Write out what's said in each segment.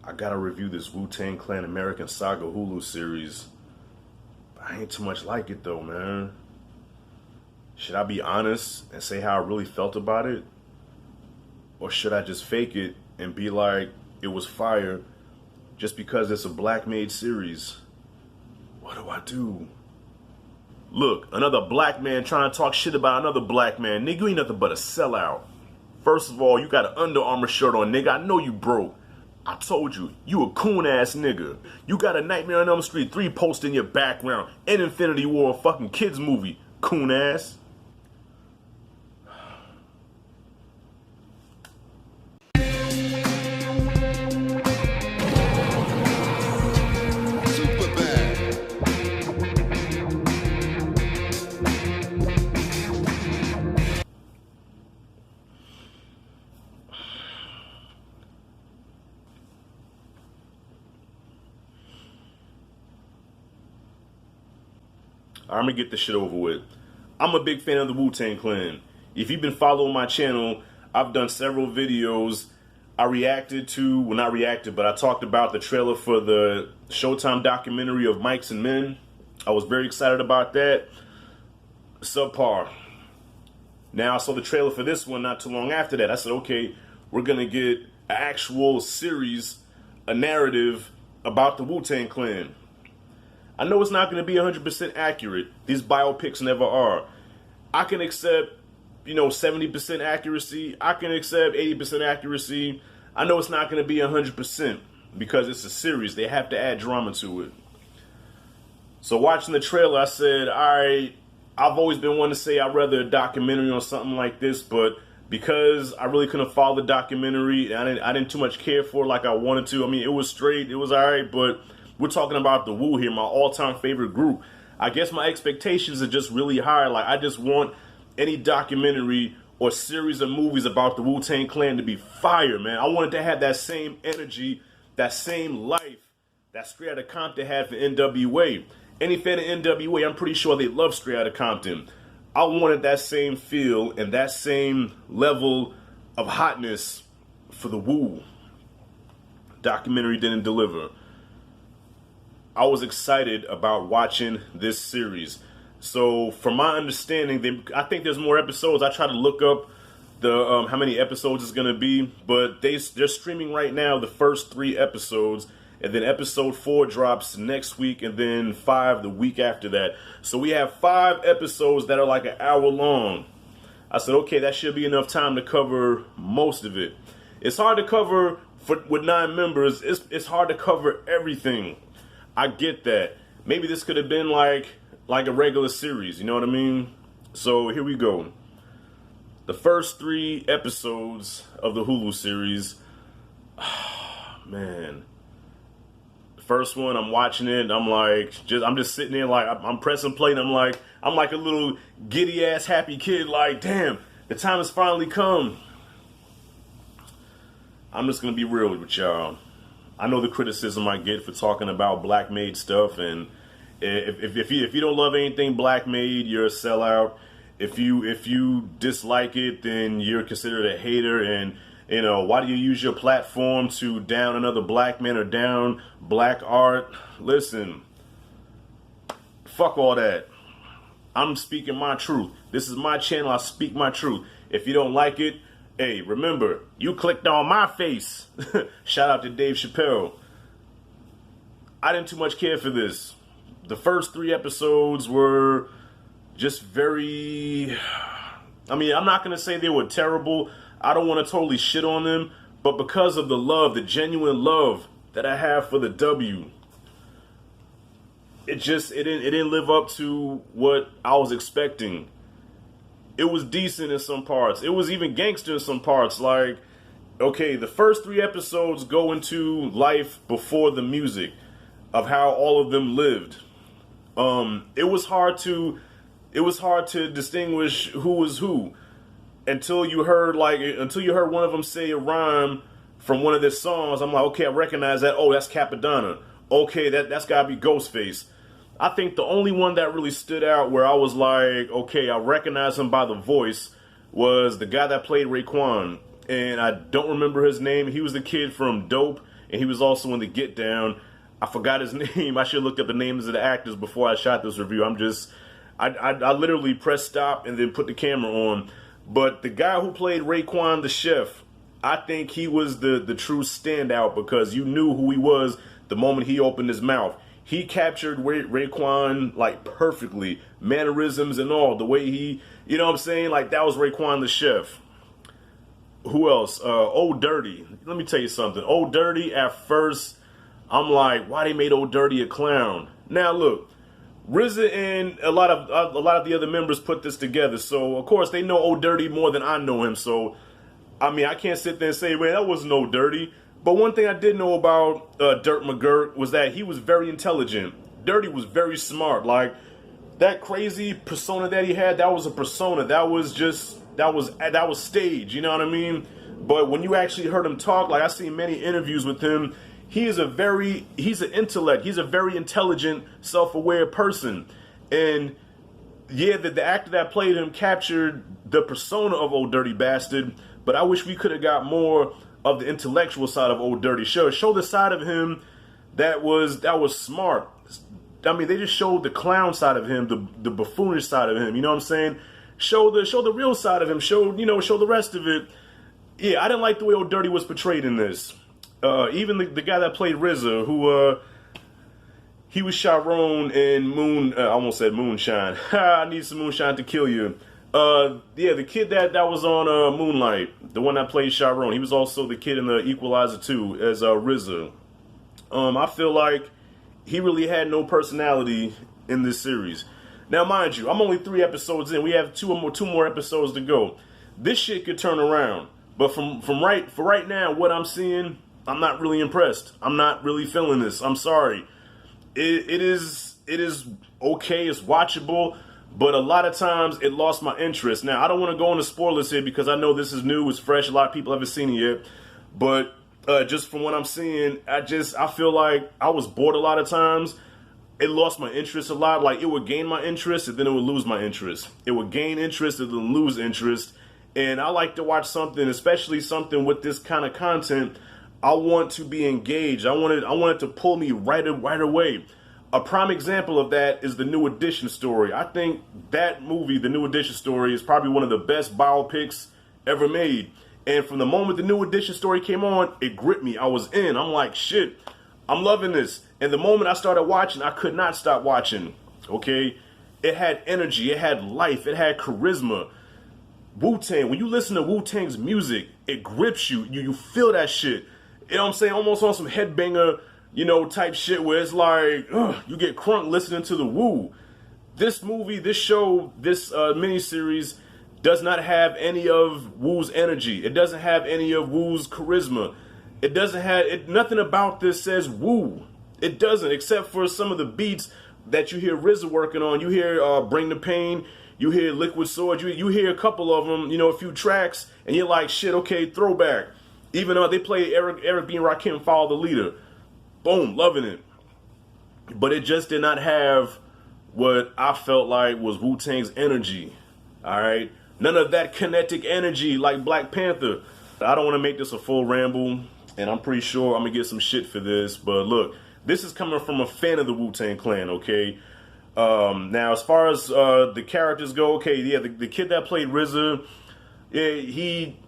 I gotta review this Wu-Tang Clan American Saga Hulu series. I ain't too much like it though, man. Should I be honest and say how I really felt about it? Or should I just fake it and be like, it was fire just because it's a black made series? What do I do? Look, another black man trying to talk shit about another black man. Nigga, you ain't nothing but a sellout. First of all, you got an Under Armour shirt on, nigga. I know you broke. I told you, you a coon ass nigga. You got a Nightmare on Elm Street 3 poster in your background and Infinity War, a fucking kids movie, coon ass. I'm gonna get this shit over with. I'm a big fan of the Wu-Tang Clan. If you've been following my channel, I've done several videos. I reacted to, well not reacted, but I talked about the trailer for the Showtime documentary of Mics and Men. I was very excited about that. Subpar. Now I saw the trailer for this one not too long after that. I said, okay, we're gonna get an actual series, a narrative about the Wu-Tang Clan. I know it's not going to be 100% accurate. These biopics never are. I can accept, 70% accuracy. I can accept 80% accuracy. I know it's not going to be 100% because it's a series. They have to add drama to it. So watching the trailer, I said, all right, I've always been one to say I'd rather a documentary on something like this, but because I really couldn't follow the documentary, and I didn't too much care for it like I wanted to. I mean, it was straight. It was all right, but we're talking about the Wu here, my all-time favorite group. I guess my expectations are just really high. Like, I just want any documentary or series of movies about the Wu-Tang Clan to be fire, man. I wanted to have that same energy, that same life that Straight Outta Compton had for NWA. Any fan of NWA, I'm pretty sure they love Straight Outta Compton. I wanted that same feel and that same level of hotness for the Wu. Documentary didn't deliver. I was excited about watching this series. So, from my understanding, I think there's more episodes. I tried to look up the how many episodes it's going to be, but they're streaming right now the first 3 episodes, and then episode 4 drops next week, and then 5 the week after that. So we have 5 episodes that are like an hour long. I said, okay, that should be enough time to cover most of it. It's hard to cover with 9 members. It's hard to cover everything. I get that. Maybe this could have been like a regular series, you know what I mean? So here we go. The first 3 episodes of the Hulu series. Man. The first one, I'm watching it, and I'm just sitting there like, I'm pressing play, and I'm like a little giddy ass happy kid, like, damn, the time has finally come. I'm just gonna be real with y'all. I know the criticism I get for talking about black made stuff, and if you don't love anything black made, you're a sellout. If you dislike it, then you're considered a hater. And why do you use your platform to down another black man or down black art? Listen, fuck all that. I'm speaking my truth. This is my channel. I speak my truth. If you don't like it, hey, remember, you clicked on my face. Shout out to Dave Chappelle. I didn't too much care for this. The first 3 episodes were just very... I mean, I'm not going to say they were terrible. I don't want to totally shit on them. But because of the love, the genuine love that I have for the W, it didn't live up to what I was expecting. It was decent in some parts. It was even gangster in some parts. Like, okay, the first 3 episodes go into life before the music of how all of them lived. It was hard to distinguish who was who until you heard one of them say a rhyme from one of their songs. I'm like, okay, I recognize that. Oh, that's Capadonna. Okay, that's gotta be Ghostface. I think the only one that really stood out where I was like, okay, I recognize him by the voice, was the guy that played Raekwon. And I don't remember his name. He was the kid from Dope and he was also in the Get Down. I forgot his name. I should have looked up the names of the actors before I shot this review. I literally pressed stop and then put the camera on. But the guy who played Raekwon the chef, I think he was the true standout, because you knew who he was the moment he opened his mouth. He captured Raekwon like perfectly, mannerisms and all, the way he, you know what I'm saying? Like, that was Raekwon the chef. Who else? Old Dirty. Let me tell you something. Old Dirty, at first, I'm like, why they made Old Dirty a clown? Now look, RZA and a lot of the other members put this together, so of course they know Old Dirty more than I know him. So I mean, I can't sit there and say, man, that wasn't Old Dirty. But one thing I did know about Dirt McGirt was that he was very intelligent. Dirty was very smart. Like, that crazy persona that he had, that was a persona. That was stage. You know what I mean? But when you actually heard him talk, like, I seen many interviews with him. He's an intellect. He's a very intelligent, self-aware person. And yeah, the actor that played him captured the persona of Old Dirty Bastard, but I wish we could have got more of the intellectual side of Old Dirty. Show the side of him that was smart. I mean, they just showed the clown side of him, the buffoonish side of him. You know what I'm saying? Show the real side of him. Show the rest of it. Yeah, I didn't like the way Old Dirty was portrayed in this. Even the guy that played RZA, who he was Sharon in I almost said Moonshine. I need some moonshine to kill you. Yeah, the kid that was on Moonlight, the one that played Sharon, he was also the kid in the Equalizer 2 as RZA. I feel like he really had no personality in this series. Now, mind you, I'm only 3 episodes in. We have two more episodes to go. This shit could turn around, but for right now, what I'm seeing, I'm not really impressed. I'm not really feeling this. I'm sorry. It is okay. It's watchable, but a lot of times it lost my interest. Now, I don't want to go into spoilers here because I know this is new, it's fresh. A lot of people haven't seen it yet, but just from what I'm seeing, I feel like I was bored a lot of times. It lost my interest a lot. Like, it would gain my interest and then it would lose my interest. It would gain interest and then lose interest. And I like to watch something, especially something with this kind of content. I want to be engaged. I wanted to pull me right away. A prime example of that is the New Edition story. I think that movie, the New Edition story, is probably one of the best biopics ever made. And from the moment the New Edition story came on, it gripped me. I was in. I'm like, shit, I'm loving this. And the moment I started watching, I could not stop watching. Okay? It had energy. It had life. It had charisma. Wu-Tang, when you listen to Wu-Tang's music, it grips you. You feel that shit. You know what I'm saying? Almost on some headbanger, type shit where it's like, you get crunk listening to the Wu. This movie, this show, this miniseries does not have any of Wu's energy. It doesn't have any of Wu's charisma. It doesn't have, nothing about this says Wu. It doesn't, except for some of the beats that you hear RZA working on. You hear Bring the Pain. You hear Liquid Swords. You hear a couple of them, a few tracks, and you're like, shit, okay, throwback. Even though they play Eric B. and Rakim, Follow the Leader. Boom, loving it. But it just did not have what I felt like was Wu-Tang's energy. All right? None of that kinetic energy like Black Panther. I don't want to make this a full ramble, and I'm pretty sure I'm going to get some shit for this. But look, this is coming from a fan of the Wu-Tang Clan, okay? Now, as far as the characters go, okay, yeah, the kid that played RZA, yeah,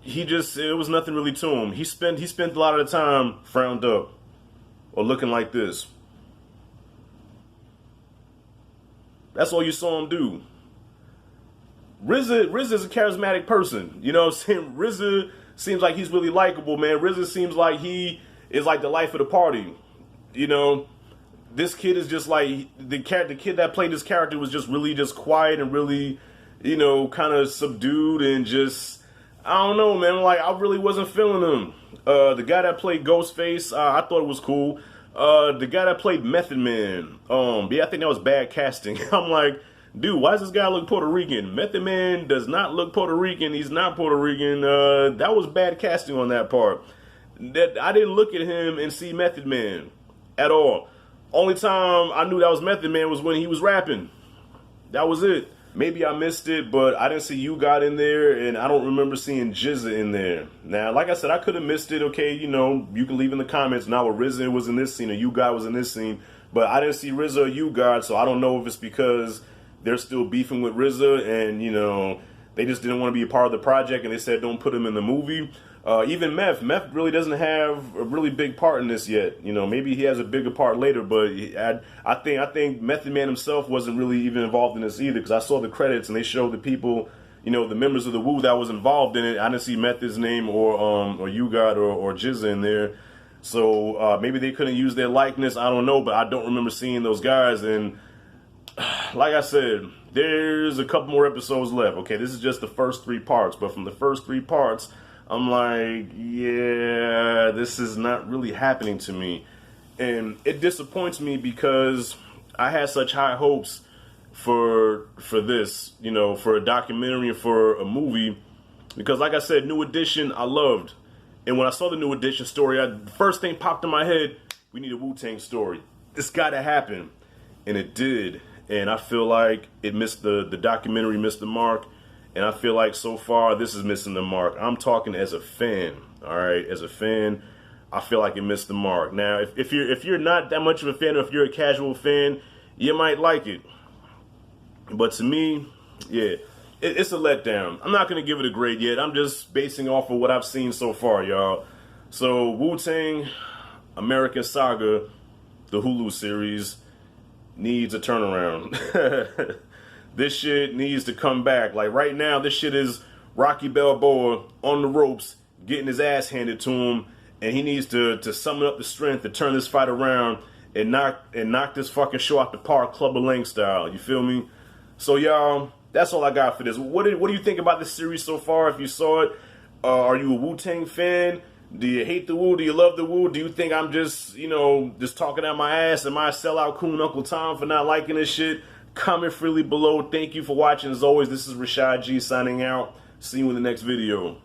he just, it was nothing really to him. He spent a lot of the time frowned up or looking like this. That's all you saw him do. RZA is a charismatic person. You know what I'm saying? RZA seems like he's really likable, man. RZA seems like he is like the life of the party. This kid is just like, the kid that played this character was just really just quiet and really, kind of subdued and just, I don't know, man. Like, I really wasn't feeling him. The guy that played Ghostface, I thought it was cool. The guy that played Method Man, yeah, I think that was bad casting. I'm like, dude, why does this guy look Puerto Rican? Method Man does not look Puerto Rican. He's not Puerto Rican. That was bad casting on that part. That I didn't look at him and see Method Man at all. Only time I knew that was Method Man was when he was rapping. That was it. Maybe I missed it, but I didn't see You God in there, and I don't remember seeing Jizza in there. Now, like I said, I could have missed it. Okay, you know, you can leave in the comments now if RZA was in this scene or You God was in this scene, but I didn't see RZA or You God, so I don't know if it's because they're still beefing with RZA and, you know, they just didn't want to be a part of the project and they said don't put him in the movie. Even Meth really doesn't have a really big part in this yet. You know, maybe he has a bigger part later, but I think Method Man himself wasn't really even involved in this either, because I saw the credits and they showed the people, you know, the members of the Wu that was involved in it. I didn't see Method's name or You God or Jizza in there. So maybe they couldn't use their likeness. I don't know, but I don't remember seeing those guys. And like I said, there's a couple more episodes left. Okay, this is just the first 3 parts, but from the first 3 parts, I'm like, yeah, this is not really happening to me. And it disappoints me because I had such high hopes for this, you know, for a documentary and for a movie. Because like I said, New Edition, I loved. And when I saw the New Edition story, the first thing popped in my head, we need a Wu-Tang story. This got to happen. And it did. And I feel like it missed the documentary missed the mark. And I feel like so far this is missing the mark. I'm talking as a fan, all right? As a fan, I feel like it missed the mark. Now, if you're not that much of a fan, or if you're a casual fan, you might like it. But to me, yeah, it's a letdown. I'm not gonna give it a grade yet. I'm just basing off of what I've seen so far, y'all. So Wu-Tang American Saga, the Hulu series, needs a turnaround. This shit needs to come back. Like right now, this shit is Rocky Balboa on the ropes, getting his ass handed to him, and he needs to summon up the strength to turn this fight around and knock this fucking show out the park, Clubber Lang style. You feel me? So y'all, that's all I got for this. What do you think about this series so far? If you saw it, are you a Wu-Tang fan? Do you hate the Wu? Do you love the Wu? Do you think I'm just, you know, just talking out my ass? Am I a sellout coon Uncle Tom for not liking this shit? Comment freely below. Thank you for watching. As always, this is Rashad G signing out. See you in the next video.